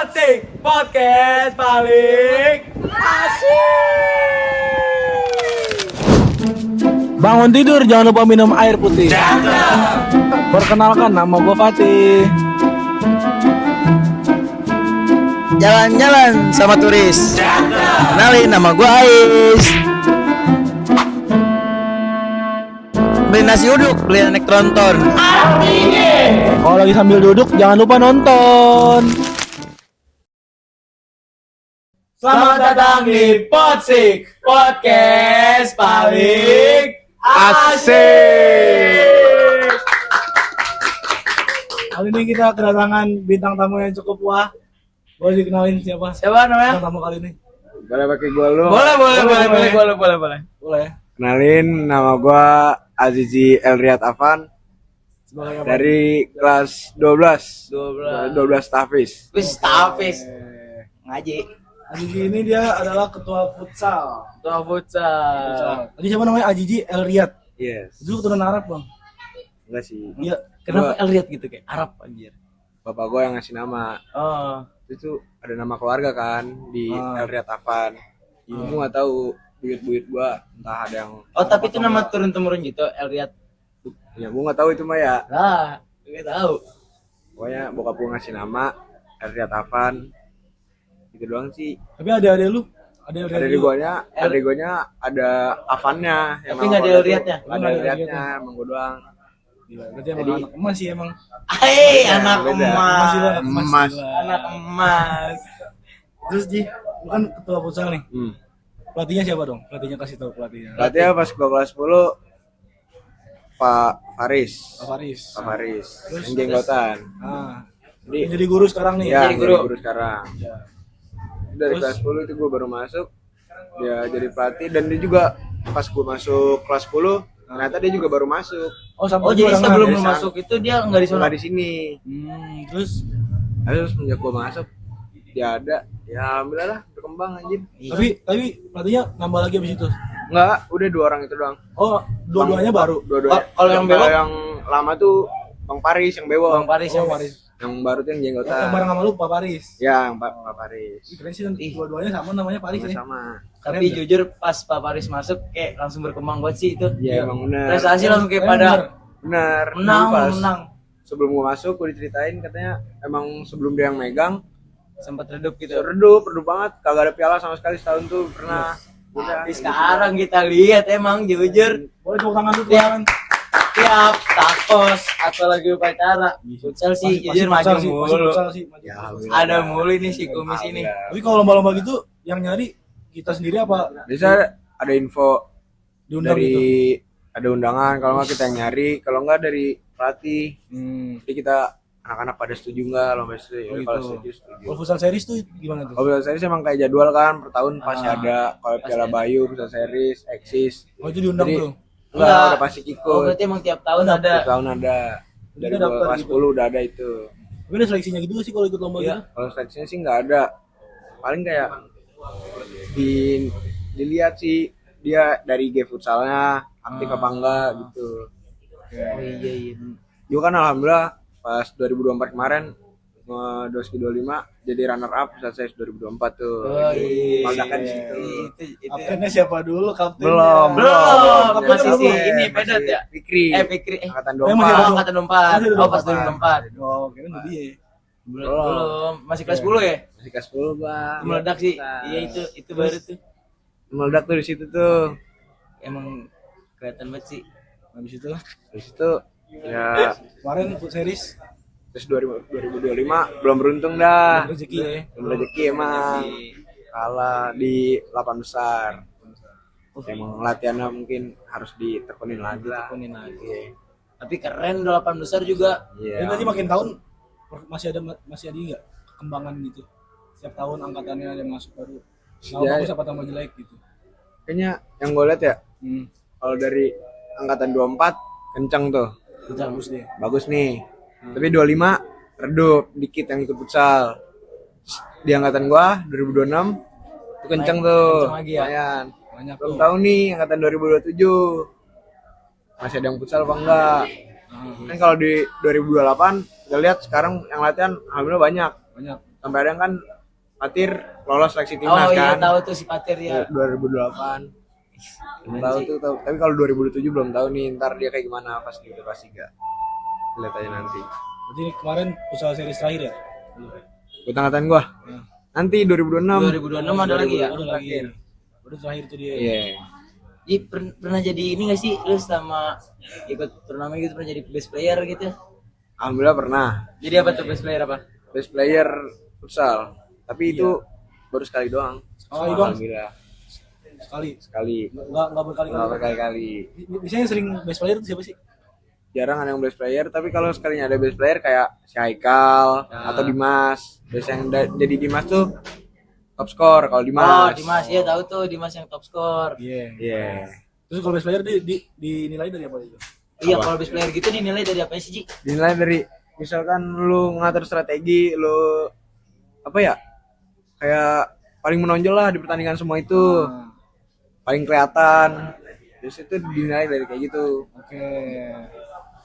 Potsik Podcast paling asyik. Bangun tidur jangan lupa minum air putih. Perkenalkan nama gue Fatih. Jalan-jalan sama turis. Kenalin nama gue Ais. Beli nasi uduk, beli naik tronton. Kalau lagi sambil duduk jangan lupa nonton. Selamat datang di Potsik Podcast paling asik. Kali ini kita kedatangan bintang tamu yang cukup wah. Boleh dikenalin siapa? Siapa namanya? Bintang tamu kali ini. Boleh pakai gue lu. Boleh. Boleh. Kenalin nama gue Azizi Elriat Afan Sebagai apa? dari kelas 12 Tafis. Wis Tafis. Ngaji. Ajiji ini dia adalah ketua futsal. Tua futsal. Tadi siapa namanya? Ajiji El Riyad. Yes. Itu keturunan Arab bang. Enggak sih. Iya. Kenapa El Riyad gitu kayak Arab anjir? Bapak gue yang ngasih nama. Oh. Itu ada nama keluarga kan di Elriat Afan. Gue nggak tahu buyut gue entah ada yang. Oh, tapi itu nama turun-temurun gitu, El Riyad. Ya gue nggak tahu itu mah ya. Lah, enggak tahu. Pokoknya bokap gue ngasih nama Elriat Afan. Gitu doang sih. Tapi ada lu? Ada El Riyad. Ada gonya ada Avannya. Tapi nggak ada El Riyadnya? Ada El Riyadnya, emang gue doang. Gila, berarti emang anak emas sih emang. Hei, anak beda. emas. Emas. Anak emas. Terus Ji, lu kan ketua futsal nih. Hmm. Pelatihnya siapa dong? Pelatihnya kasih tahu pelatihnya. Pelatihnya pas gue kelas 10 Pak Faris. Pak Faris. Pak Faris. Terus- Yang jenggotan. Ah, Jadi jadi guru sekarang nih. ya, jadi guru. sekarang. Ya. Dari Terus- kelas 10 itu gue baru masuk. Dia jadi pelatih dan dia juga pas gue masuk kelas 10 ternyata dia juga baru masuk. Oh, jadi sebelum lu Biasa. masuk itu dia enggak di sana. Nggak di sini. Terus Terus semenjak gue masuk dia ada. Ya alhamdulillah lah berkembang anjir. tapi pelatihnya nambah lagi abis itu. Enggak, udah 2 orang itu doang. Oh, dua-duanya baru. Dua-duanya. Kalau yang bewok? yang lama tuh Bang Paris yang bewok. Bang Paris yang Oh, Faris. Yang baru tuh yang jenggotan. Yang bareng sama lu Pak Faris. Ya, yang Pak Paris. Ih, keren sih dua-duanya sama namanya Faris ya. Sama. Tapi jujur pas Pak Paris masuk kayak langsung berkembang banget sih itu. Iya, emang benar. Prestasi langsung kayak Emang pada Benar. menang, Dulu pas menang. Sebelum gua masuk, gua diceritain katanya emang sebelum dia yang megang, Sempat redup gitu. redup banget. Kagak ada piala sama sekali setahun tuh pernah. Udah. Tapi sekarang kita lihat emang jujur Boleh tepuk tangan dulu. Tiap tiap takos atau lagi upacara futsal sih jujur maju mulu. Ya, Ada mulu nih si kumis ini. Tapi kalau lomba-lomba gitu yang nyari kita sendiri apa Bisa ada info diundang dari gitu? ada undangan, kalau nggak kita yang nyari, kalau nggak dari pelatih. Jadi kita anak-anak pada setuju nggak lomba itu? Oh, gitu. Kalau setuju. Kalau futsal series tuh gimana tuh? Kalau series emang kayak jadwal kan per tahun pasti ada. Kalau Piala Bayu, Futsal Series, Eksis. Oh, itu diundang Jadi, tuh. Enggak, udah pasti Oh, ikut. berarti emang tiap tahun ada. Tiap tahun ada. Dari Udah daftar kelas gitu. 10 udah ada itu. Tapi ada seleksinya gitu sih kalau ikut lomba Iya. gitu. Kalau seleksinya sih nggak ada. Paling kayak dilihat sih dia dari G futsalnya aktif apa enggak gitu. Oh, iya. Juga kan alhamdulillah pas 2024 kemarin Doski 25 jadi runner up Futsal Series 2024 tuh. Oh, iya. Meledakan di situ. Itu. Kaptennya siapa dulu kaptennya? Belum. Masih Masih si ini Pedot ya? Fikri. Fikri. Angkatan Eh, masih 24. ada. Angkatan 24. Masih ada Oh, pas 24. 2024. Oh, kira dia. Belum. Masih kelas 10 ya? Masih kelas 10 Bang. Meledak sih. Iya itu baru tuh. Meledak tuh di situ tuh. Emang kelihatan banget sih. Habis itu Di situ ya kemarin food series terus 2025 belum beruntung dah. rezeki ya. Belum rezeki emang. Kalah di 8 besar. Emang latihannya mungkin harus ditekunin lagi lah. Tekunin lagi. Tapi keren 8 besar juga. Jadi Iya. nanti makin tahun masih ada nggak perkembangan gitu. Setiap tahun angkatannya ada yang masuk baru. Kalau Ya. bagus apa tambah jelek gitu. Kayaknya yang gue lihat ya kalau dari angkatan 24 kencang tuh. Bagus deh. Bagus nih. Tapi 25 redup dikit yang ikut futsal. Di angkatan gua 2026 itu kencang tuh. Kencang lagi ya? Lumayan. Banyak Belum tuh. tahu nih angkatan 2027 masih ada yang futsal apa enggak. Kan kalau di 2028 kita lihat sekarang yang latihan alhamdulillah banyak. Banyak. sampai ada kan Patir lolos seleksi Oh timnas iya, kan. tahu tuh si Patir ya. 2008. Belum Keren tahu sih. tuh, tapi kalau 2007 belum tahu nih ntar dia kayak gimana pas di kelas 3. Lihat aja nanti. Berarti kemarin futsal series terakhir ya? Buat angkatan gua. Nah, Nanti 2026. 2026 ada lagi ya? ada lagi. Baru terakhir tuh dia. Iya. Ji, pernah jadi ini gak sih lu selama ikut turnamen gitu, pernah jadi best player gitu? Alhamdulillah pernah. Jadi apa tuh best player apa? Best player futsal. Tapi itu baru sekali doang. Sekali doang? Alhamdulillah. Sekali. Sekali. Enggak berkali-kali. Nggak berkali-kali. Biasanya yang sering best player itu siapa sih? Jarang ada yang best player, tapi kalau sekalinya ada best player kayak si Haikal Ya. atau Dimas. Biasanya yang jadi Dimas tuh top score kalau Oh, Dimas. Dimas, ya tahu tuh Dimas yang top score. Iya. Iya. Terus kalau best player dinilai dari apa itu? Iya, Apa? kalau best player gitu dinilai dari apa sih, Ji? Dinilai dari misalkan lu ngatur strategi, lu apa ya? Kayak paling menonjol lah di pertandingan semua itu. Nah, Paling kelihatan. Terus itu dinilai dari kayak gitu. oke.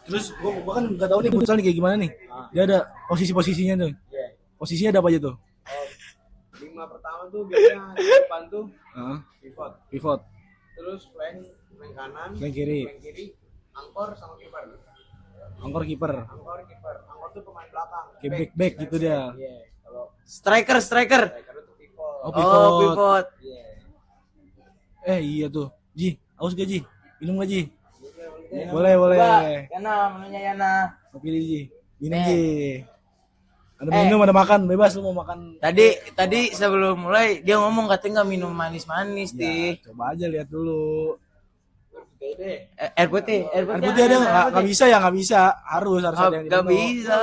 Terus gua kan nggak tahu nih futsal nih kayak gimana nih. Dia ada posisi-posisinya tuh. Iya. Posisinya ada apa aja tuh? 5 pertama tuh biasanya di depan tuh Heeh. pivot. Pivot, Terus flank kanan, flank kiri, flank kiri, angkor sama kiper. angkor kiper, Angkor kiper. Angkor tuh pemain belakang. kayak back gitu dia. Iya. Kalau Striker. striker itu pivot. Oh, Oh, pivot. Iya. Iya tuh. Ji, aus gak Ji? Minum gak Ji? Boleh. Yana, menunya Yana. Kopi nih, Ji. Minum Eh. Ji. Ada minum, ada makan, bebas lu mau makan. Tadi sebelum mulai dia ngomong katanya nggak minum manis-manis, Ya, Di. coba aja lihat dulu. Air putih, Air putih ada nggak bisa ya, nggak bisa. Harus Oh, ada yang nggak diminum. bisa.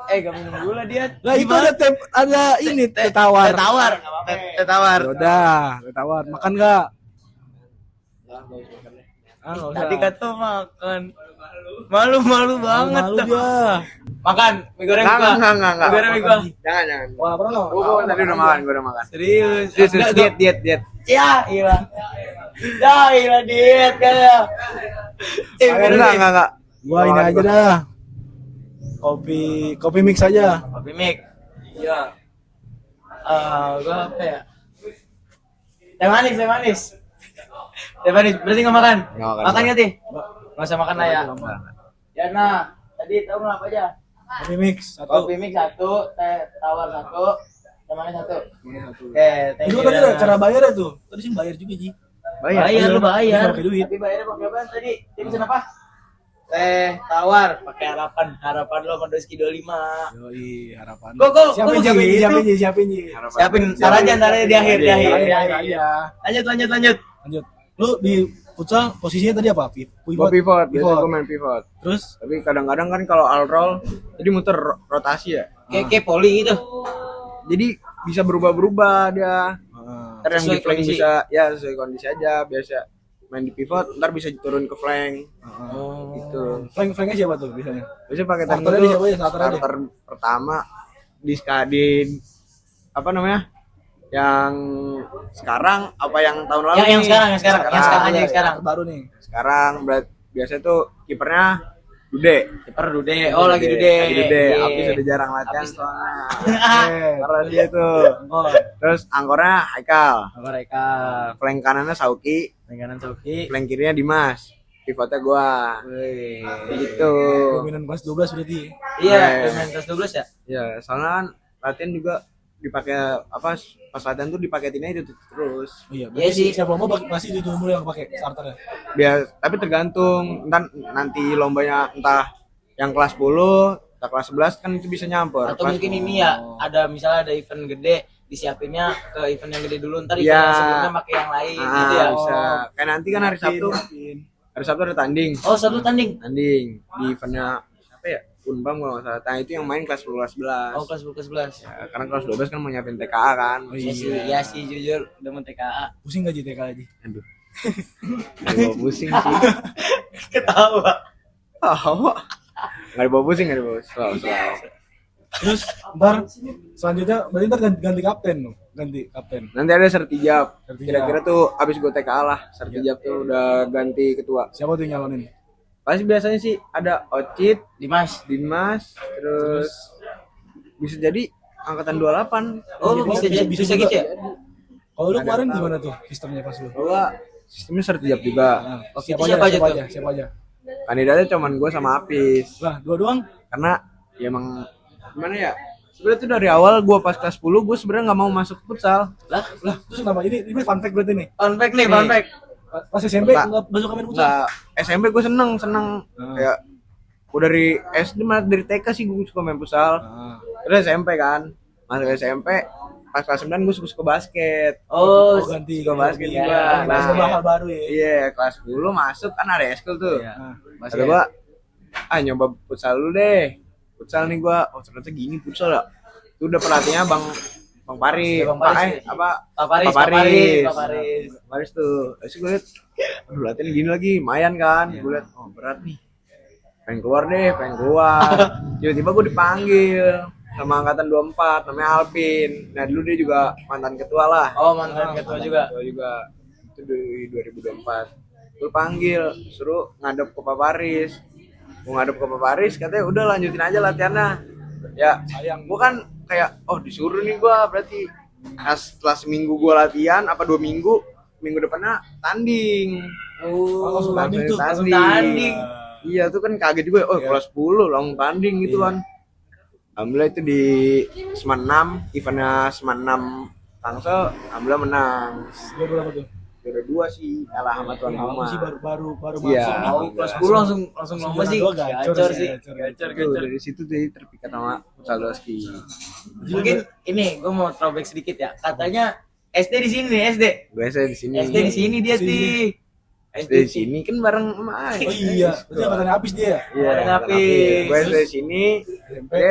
Gak minum gula dia. Lah itu ada ini teh tawar. Teh tawar. Teh tawar. Yaudah, teh tawar. Makan nggak? Ah, nggak usah. Tadi kata makan. Malu banget. Malu dia. Makan mie goreng gua. Enggak. Mie goreng mie gua. Jangan. Wah, pernah nggak? Gua tadi udah makan, gua udah makan. Serius. Serius, diet. Ya, iya. Ya, iya diet kayak. Enggak. Gua ini aja dah. Kopi mix aja. Kopi mik. Iya. Gua apa ya? Teh manis. Berarti nggak makan? Nggak makan. Makan nggak, Ti? Nggak usah makan lah ya. Enggak. Ya, nah. Tadi tahu nggak apa aja? Kopi mix satu. Kopi mix 1, teh tawar 1, teh manis 1. Ini satu. Oke, thank Itu you. tadi ada cara bayarnya tuh. Tadi sih bayar juga Ji. Bayar, lu bayar. Pakai duit. Tapi bayarnya pakai apa tadi? Dia pesen apa? Teh tawar pakai harapan lo sama Doski 25. Yoi, harapan. Kok Siapin bisa begitu? siapin Ji. Siapin ntar aja di akhir. aja. Lanjut. Lanjut. Lu di futsal posisinya tadi apa? Gua pivot, biasanya gua main pivot. Terus Tapi kadang-kadang kan kalau all roll jadi muter rotasi ya. Kayak poli gitu. Jadi bisa berubah-berubah dia. Ntar yang Sesuai di flank kondisi. bisa ya sesuai kondisi aja. Biasa main di pivot, ntar bisa turun ke flank. Gitu. flank-flanknya siapa tuh biasanya? Biasanya pakai Starternya tanda siapa ya? Starter aja? starter pertama di skadin apa namanya? Yang sekarang apa yang tahun lalu? Yang nih? sekarang aja yang sekarang. Baru nih. Sekarang biasanya tuh kipernya Dude. Kiper Dude. Oh, lagi Dude. Lagi Dude. Iya. Apis udah jarang latihan Apis. soalnya. Karena dia tuh. Oh, Terus angkornya Haikal. Mereka Flank kanannya Sauki, kanan Soki. flank kirinya Dimas. Pivotnya gua. Gitu. dominan kelas 12 berarti. Iya, pemain kelas 12 ya? Ya, soalnya kan latihan juga dipakai apa pas latihan tuh dipaketinnya itu terus. Oh iya, Iya sih. siapa mau pasti itu dulu yang pakai starternya. Tapi tergantung nanti lombanya entah yang kelas 10, entah kelas 11 kan itu bisa nyampur. Atau mungkin ini ya, ada misalnya ada event gede, disiapinnya ke event yang gede dulu, ntar event Iya. yang sebelumnya pakai yang lain gitu ya. Bisa. Kayak nanti kan hari Sabtu. Hari Sabtu ada tanding. Oh, satu tanding. Tanding di eventnya apa ya? Unbam kalau nggak salah. Nah, itu yang main kelas 10 kelas 11. Oh, kelas 10 kelas 11. Ya, karena kelas 12 kan mau nyiapin TKA kan. Oh, Iya sih, ya sih jujur udah mau TKA. Pusing gak JTK aja? Aduh. Gak pusing sih. Ketawa. Nggak dibawa pusing, nggak dibawa selalu. Terus ntar selanjutnya berarti ntar ganti kapten loh, ganti kapten. Nanti ada sertijab. Sertijab. Kira-kira tuh abis gue TKA lah. Sertijab tuh udah ganti ketua. Siapa tuh yang nyalonin? Pasti biasanya sih ada Ocit, Dimas. Dimas, terus bisa jadi angkatan 28. Oh, bisa jadi bisa gitu ya? Kalau lu kemarin gimana tuh sistemnya pas lu? Gua sistemnya sertijab juga. Nah, Oke, itu siapa aja tuh? Siapa aja? Kandidatnya cuman gue sama Apis. Lah, dua doang? Karena ya emang gimana ya? Sebenarnya tuh dari awal gue pas kelas 10 gue sebenarnya nggak mau masuk futsal. Lah, Terus kenapa? Ini fun fact berarti nih. fun fact nih, fun fact. Pas SMP Enggak. enggak suka main futsal. Nggak, SMP gue seneng kayak gue dari SD malah dari TK sih gue suka main futsal. Nah. Terus SMP kan, masuk SMP pas kelas 9 gue suka basket. Oh, ganti suka basket iya. juga. Nah, bakal baru ya. Iya, kelas 10 masuk kan ada eskul tuh. Iya. Nah, Kata gua, nyoba futsal dulu deh. Futsal nih gua, oh ternyata gini futsal ya. Itu udah pelatihnya Bang Paris. Bang Paris. Apa? Pak Paris, Pak Paris. Pak Paris. Paris tuh. Terus gue liat, aduh latihan gini lagi, lumayan kan. Gue liat, oh berat nih. Pengen keluar. Tiba-tiba gue dipanggil sama angkatan 24, namanya Alvin. Nah dulu dia juga mantan ketua lah. Oh, mantan ketua juga. Ketua juga. Itu di 2024. Gue panggil, suruh ngadep ke Pak Paris. Gue ngadep ke Pak Paris, katanya udah lanjutin aja latihannya. Ya, sayang. gue kan kayak, oh disuruh nih gue berarti. Nah, setelah seminggu gue latihan, apa 2 minggu, minggu depannya tanding. Oh, langsung tanding tuh, langsung tanding. Iya tuh kan kaget juga, oh kelas 10 langsung tanding gitu kan. Alhamdulillah itu di Seman 6, eventnya Seman 6 Tangsel, alhamdulillah menang. Gua berapa tuh? Juara 2 sih, kalah sama tuan Aku rumah. sih baru Iya. masuk. Oh, kelas 10 langsung lomba sih. Gacor sih. Itu dari situ jadi terpikat sama futsal doski. Mungkin ini gue mau throwback sedikit ya. Katanya SD di sini nih, SD. Biasa di sini. SD di sini dia sih. SD di sini kan bareng sama Oh iya, berarti angkatan habis dia. Iya, Bareng Apis. gue SD di sini.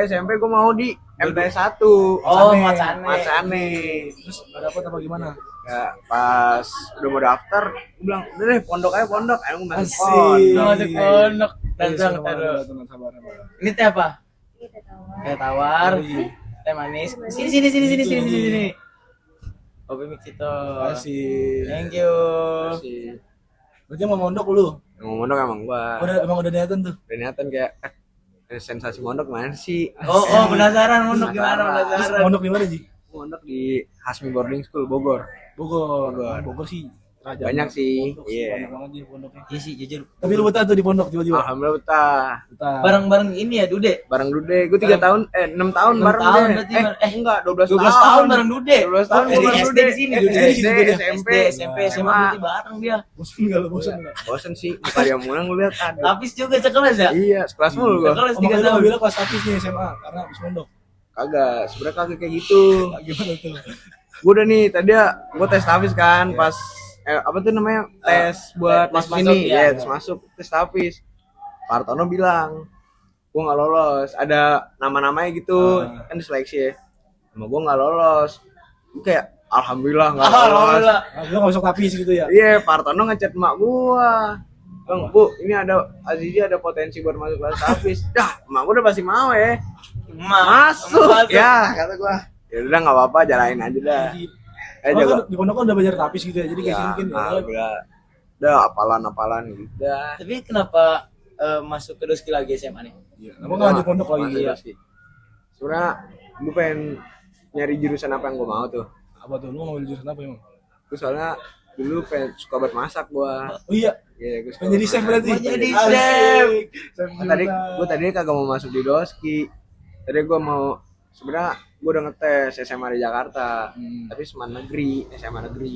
SMP gue mau di MTS 1. Oh, Macane. Macane. Terus gak dapet apa gimana? Ya, pas udah mau daftar, gue bilang, udah deh pondok aja pondok. Ayo gue masuk Asik. pondok. Masuk pondok. Tantang, Sabar, taruh. sabar. Ini teh apa? Teh tawar. Teh manis. Sini. Kopi Mixito. Kasih. Thank you. Masih. Berarti mau mondok lu? Mau mondok emang gua. Emang udah niatan tuh. Udah niatan kayak sensasi mondok mana sih? Oh, penasaran mondok gimana Terus penasaran. mondok di mana sih? Mondok di Hasmi Boarding School Bogor. Bogor sih. Raja. Banyak sih. Banyak Iya. banget dia pondoknya. Iya sih jujur. Tapi lu betah tuh di pondok tiba-tiba. Alhamdulillah betah. Betah. Bareng-bareng ini ya Dude. Bareng Dude, gue 3 tahun, 6 tahun 6 bareng tahun Dude. berarti, Enggak, 12 12 tahun bareng Dude. 12 tahun Dari bareng SD Dude. di sini SD, Dude. SMP, SMP, SMA berarti bareng dia. Bosan enggak lu bosan enggak? Bosen sih, muka dia mulang gue lihat ada. Lapis juga sekelas ya? Iya, sekelas mulu gua. Sekelas Oh, 3 makanya lu tahun. bilang kelas 1 nih SMA karena habis mondok. Kagak, sebenarnya kagak kayak gitu. Gimana tuh? Gue udah nih, tadi ya gue tes tapis kan pas apa tuh namanya tes buat tes masuk masuk, sini, ya. ya tes masuk tes tapis. Pak Hartono bilang gue nggak lolos, ada nama-namanya gitu kan diseleksi ya, sama gue nggak lolos. Gue kayak alhamdulillah nggak lolos. Alhamdulillah. Nah, lu enggak masuk tapis gitu ya. Iya, Pak Hartono ngechat emak gue, bang bu ini ada Azizi ada potensi buat masuk kelas tapis. Dah emak gue udah pasti mau ya masuk. Ya kata gue, ya udah nggak apa-apa jalanin aja dah. Oh, Jago. kan di pondok kan udah belajar tapis gitu ya. Jadi kayak Ya, mungkin udah apalan gitu dah. Tapi kenapa masuk ke Doski lagi SMA nih? Iya. Kenapa enggak lanjut pondok lagi? Iya sih. Sebenarnya gue pengen nyari jurusan apa yang gue mau tuh. Apa tuh? Lu mau ngambil jurusan apa emang? Gue soalnya dulu pengen suka buat masak gue. Oh iya. Iya, gue suka Pengen jadi buat chef masak. berarti. Mau jadi Asik. chef. Chef Gue tadi kagak mau masuk di Doski. Tadi gue mau sebenarnya gue udah ngetes SMA di Jakarta, tapi SMA negeri,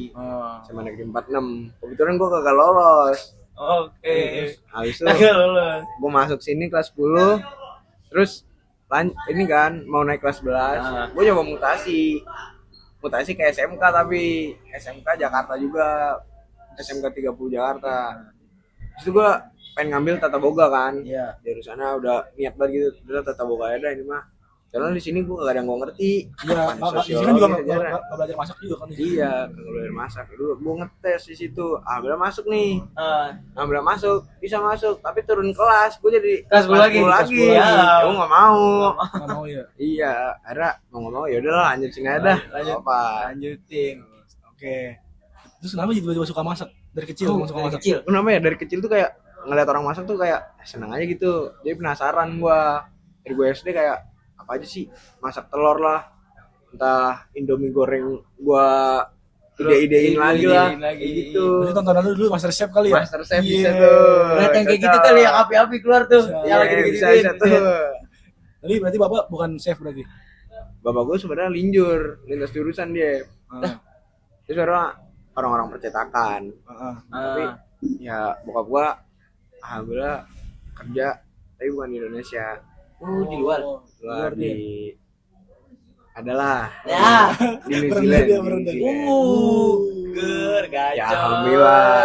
Oh. SMA negeri 46. Kebetulan gue kagak lolos. Oke. Habis itu Kagak lolos. gue masuk sini kelas 10, terus ini kan mau naik kelas 11, gue coba mutasi ke SMK, tapi SMK Jakarta juga, SMK 30 Jakarta. Terus itu gue pengen ngambil tata boga kan, Iya. jurusannya udah niat banget gitu, udah tata boga aja ini mah. Karena di sini gue gak ada yang gue ngerti. Iya, Apaan di sini kan juga sosiologi, sejarah. enggak belajar masak juga kan di sini. Iya, kalau belajar masak. Dulu gue ngetes di situ. Alhamdulillah masuk nih. Ah, Alhamdulillah masuk, bisa masuk, tapi turun kelas. Gue jadi Kelas 10 lagi. kelas 10 lagi. Ya. Gue nggak mau. Enggak mau ya. Iya, akhirnya mau nggak mau ya udahlah lanjut sini aja dah. Lanjut. Apa? lanjutin. Oke. Terus kenapa tiba-tiba suka masak? Dari kecil Oh, langsung suka Dari masak. kecil. Kenapa ya dari kecil tuh kayak ngeliat orang masak tuh kayak seneng aja gitu. Jadi penasaran gua. Dari gue SD kayak apa aja sih, masak telur lah, entah Indomie goreng gua ide-idein lagi lah kayak gitu. Berarti tontonan lu dulu Master Chef kali ya? Master Chef Iya. bisa tuh. Lihat yang kayak gitu kali yang api-api keluar tuh. Bisa. Yang lagi Iya, digituin. bisa tuh. Tapi berarti bapak bukan chef berarti? Bapak gue sebenarnya lintas jurusan dia. Ah, Dia sebenarnya orang-orang percetakan. Tapi ya bokap gua alhamdulillah kerja tapi bukan di Indonesia. Di luar. Luar dia. di adalah Ya. di New Berendah Zealand. dia, Di berendah. New Zealand. Ger, gacor. Ya alhamdulillah.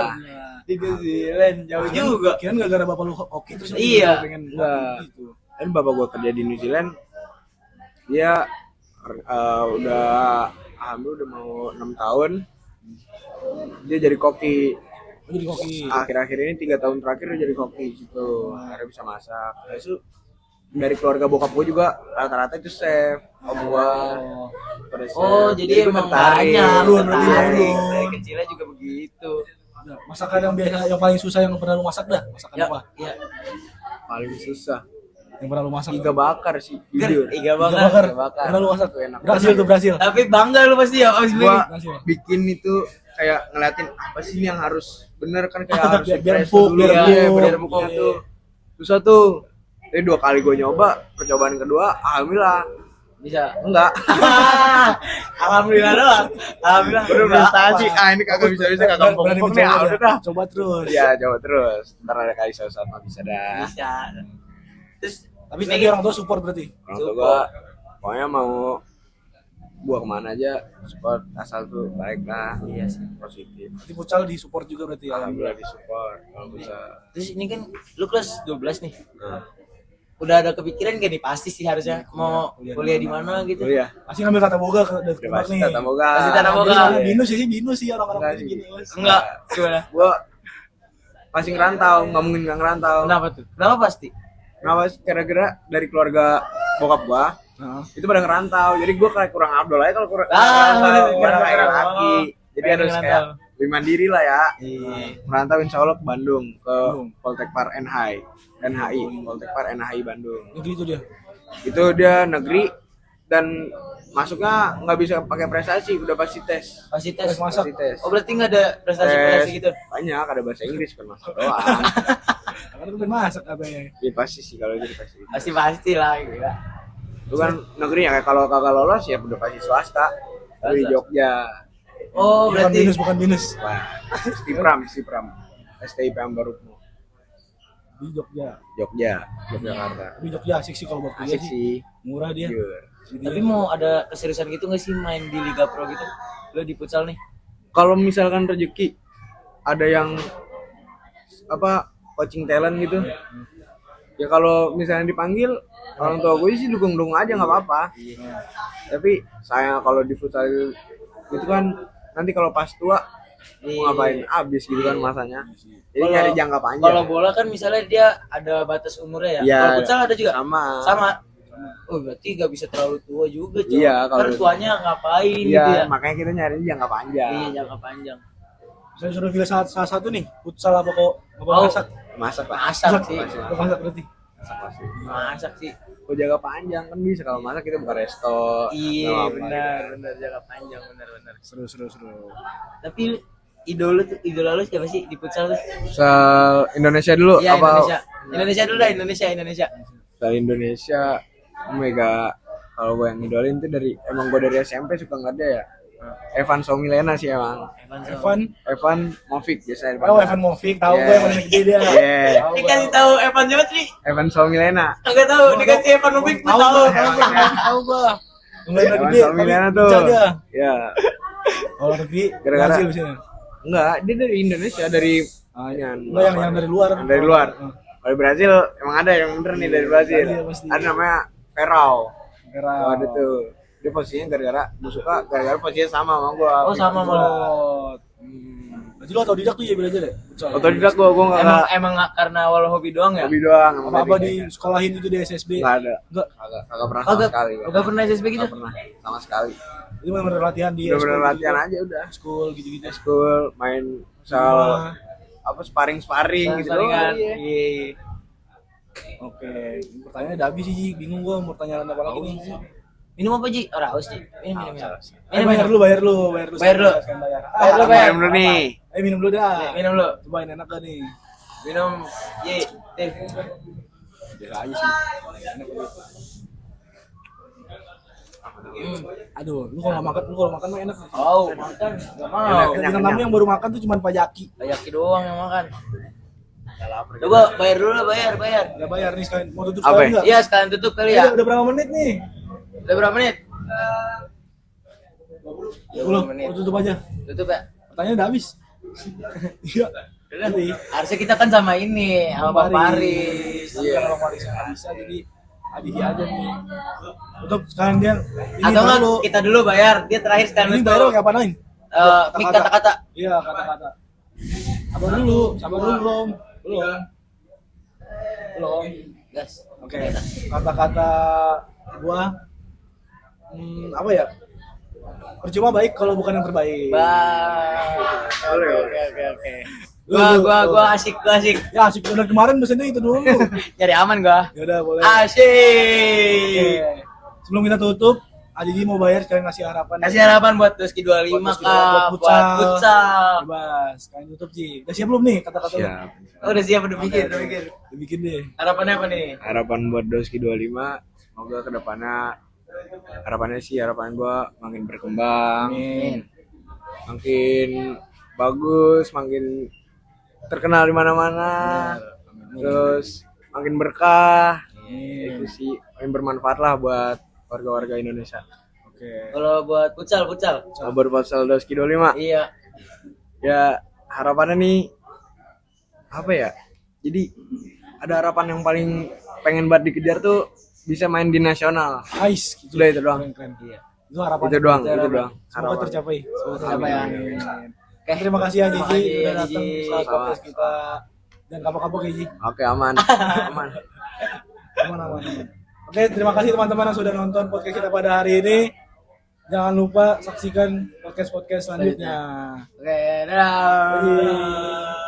Di New Zealand jauh juga. Kirain gara-gara bapak lu hoki terus lu Iya. juga pengen Enggak. gitu. Kan bapak gua kerja di New Zealand. Dia udah alhamdulillah udah mau 6 tahun. Dia jadi koki. Oh, jadi koki. Akhir-akhir ini 3 tahun terakhir dia jadi koki gitu. Akhirnya bisa masak. Nah, itu dari keluarga bokap gue juga rata-rata itu chef. Om gua pada chef. Jadi gua emang tertarik. banyak. Lu, Tertarik. lu. Dari kecilnya juga begitu. Nah, masakan yang biasa yang paling susah yang pernah lu masak dah? Masakan Ya, apa? ya. Paling susah. Yang pernah lu masak? Iga bakar sih, Ger, jujur. iga Iga bakar. bakar. Iga bakar. Pernah lu masak? Itu enak. Berhasil tuh, berhasil. Tapi bangga lu pasti ya abis beli. Gua Berhasil. bikin itu kayak ngeliatin apa sih ini yang harus bener kan kayak harus Biar espresso empuk, dulu biar iya, empuk. biar empuk Iya. tuh. Susah tuh. Jadi 2 kali gue nyoba, percobaan kedua alhamdulillah Bisa. enggak. Alhamdulillah doang. Alhamdulillah. Udah prestasi. Ini kagak bisa kagak Berani pokok nih. mencoba Udah dah. dah. Coba terus. Iya, coba terus. Ntar ada kali suatu saat mah bisa dah. Bisa. Terus Tapi tadi orang tua support berarti. Orang tua gua pokoknya mau gua kemana aja support asal tuh baik lah. Iya sih. Positif. Berarti futsal di support juga berarti ya. Alhamdulillah disupport kalau bisa. Terus ini kan lu kelas 12 nih. Nah, Udah ada kepikiran gak nih pasti sih harusnya mau kuliah di mana gitu. kuliah. Pasti ngambil tata boga ke Udah Demak pasti nih. tata boga. Pasti tata boga. Binus binus sih orang-orang Enggak kayak sih. gini. Mas. Enggak, gimana? Gua masih ngerantau, nggak mungkin nggak ngerantau. Kenapa tuh? Kenapa pasti? Kenapa? Kira-kira dari keluarga bokap gua Heeh. itu pada ngerantau. Jadi gua kayak kurang abdol aja kalau kurang bener, kurang kayak bener. laki. Jadi Pengen harus ngerantau. kayak lebih mandiri lah ya. Iya. Merantau insya Allah ke Bandung ke Bandung. Poltekpar NHI Poltekpar NHI Bandung. Negeri itu dia. Itu dia negeri dan masuknya nggak bisa pakai prestasi, udah pasti tes. Pasti tes. Tes masak. Pasti tes. Oh berarti nggak ada prestasi-prestasi gitu? Banyak, ada bahasa Inggris kan masak doang. Karena lu pengen masak katanya. Ya pasti sih kalau jadi pasti. Pasti lah gitu. Itu kan negeri ya kayak kalau kagak lolos ya udah pasti swasta. Dari Swasta. Jogja. Oh Bukan berarti binus, bukan binus. Wah, Stipram. STIP Ambarukmo. Di Jogja. Yogyakarta. Tapi Jogja asik sih kalau buat kuliah Asik sih. sih. Murah dia. Jujur. tapi mau ada keseriusan gitu nggak sih main di Liga Pro gitu? Lo di futsal nih? Kalau misalkan rezeki ada yang apa coaching talent gitu. Ya kalau misalnya dipanggil orang tua gue sih dukung-dukung aja nggak apa-apa. Tapi saya kalau di futsal itu kan nanti kalau pas tua mau ngapain abis gitu kan masanya. Jadi Kalau- nyari jangka panjang. Kalau bola kan misalnya dia ada batas umurnya ya. Iya. Kalau futsal ada juga. Sama. Oh berarti nggak bisa terlalu tua juga cuy. Iya, kalau- Ntar tuanya ngapain Iya, gitu ya? makanya kita nyari jangka panjang. Iya jangka panjang. Saya suruh pilih salah satu nih, futsal apa kok apa Oh. masak? Masak lah. Masak sih. Apa masak berarti? Masak pasti. Masak sih. Kalau jangka panjang kan bisa kalau masak kita buka resto. Iya nggak apa-apa. benar jangka panjang benar. Seru. Tapi idola lu siapa sih di futsal tuh? Futsal Indonesia dulu Iya apa? Indonesia dulu dah Indonesia. Futsal Indonesia mega kalau gue yang idolin tuh emang gue dari SMP suka ngeliat dia ya. Evan Somilena sih emang. Evan Movic biasanya Oh, Evan Movic, tahu gue yang paling gede dia. Iya. Tahu gua. Dikasih tahu Evan siapa sih? Evan Somilena. Enggak tahu, dikasih Evan Nubik tuh tahu. Tahu gua. Mulai dari Evan gede, Somilena tapi tuh. lincah dia. Ya. Kalau negeri, Gara-gara- Brazil biasanya. Enggak, dia dari Indonesia dari Enggak yang dari luar. Yang dari luar. Kalau di Brazil emang ada yang bener nih dari Brazil. Brazil pasti. Ada namanya Ferrao. Merah. Oh, ada tuh. Dia posisinya gara-gara gue suka gara-gara posisinya sama gua. Oh sama malah. Berarti lu otodidak tuh ya belajar ya? Futsal. Otodidak gua enggak Emang karena awal hobi doang ya? hobi doang. emang Apa-apa tadi di kayaknya. sekolahin itu di SSB? Enggak ada. Enggak. Kagak pernah sama sekali. gua. Enggak pernah SSB gitu? Nggak pernah sama sekali. Itu bener-bener latihan di Udah bener school latihan gitu. aja udah. School gitu-gitu. School main futsal Wah. apa sparring gitu Saringan. doang. Iya. Iya. Oke, pertanyaannya udah habis sih, bingung gua mau tanya apa lagi nih. Minum apa Ji? Ora haus Ji. Minum. Bayar lu. Bayar lu. Sekarang bayar. Bayar lu, bayar. Minum dulu nih. Minum dulu dah. Minum lu. Cobain enak gak nih? Minum. Ji. Teh. Biasa aja sih. Enak banget. Aduh, lu kalau makan mah enak. Oh, makan. Enggak mau. Enak. Bintang tamu yang baru makan tuh cuma Pak Jaki. Ayaki doang yang makan. Coba bayar dulu lah, bayar. Udah bayar nih sekalian. Mau tutup Apa sekalian ya? enggak? Iya, sekalian tutup kali ya. Udah berapa menit nih? Udah berapa menit? 20 menit. Tutup aja. Tutup ya. Pertanyaan udah habis. Iya. Udah nih. Harusnya kita kan sama ini, sama Bang Paris. Iya, kalau Paris nggak bisa jadi Adihi aja nih. Tutup sekalian dia. Ini Atau enggak baru. kita dulu bayar, dia terakhir sekalian Ini tutup. bayar pakai apaan? Mik kata-kata. Iya, kata-kata. Sabar dulu belum. Belum. Gas. Oke. Kata-kata gua apa ya? Percuma baik kalau bukan yang terbaik. Oke. Gua asik. Ya, asik udah kemarin mesennya itu dulu. Nyari aman gua. Ya udah boleh. Asik. Oke. Sebelum kita tutup, Adiji mau bayar sekalian ngasih harapan. Kasih harapan buat Doski 25 Buat Doski Kak, buat buat futsal. futsal. Bebas, sekalian tutup Ji. Udah siap belum nih kata-kata lu? Siap. Oh, udah siap, udah mikir. Dibikin deh. Harapannya apa nih? Harapan buat Doski 25 semoga kedepannya harapan gua makin berkembang, Amin. makin bagus, makin terkenal di mana-mana, terus makin berkah. Amin. Itu sih makin bermanfaat lah buat warga-warga Indonesia. Oke. Kalau buat futsal. Sabar futsal Doski 25. Iya. Ya harapannya nih apa ya? Jadi ada harapan yang paling pengen banget dikejar tuh bisa main di nasional. Nice. Gitu. Udah itu doang. Keren. Iya. Itu harapan. Itu doang. Semoga Harapan. tercapai. Tercapai, Amin. amin. Oke, terima kasih ya Terima Gigi kasih, udah ya, datang Gigi. di podcast kita. Dan kapok-kapok ya Gigi. Oke aman. Aman. Aman. Oke, terima kasih teman-teman yang sudah nonton podcast kita pada hari ini. Jangan lupa saksikan podcast-podcast selanjutnya. Oke, dadah. Bye.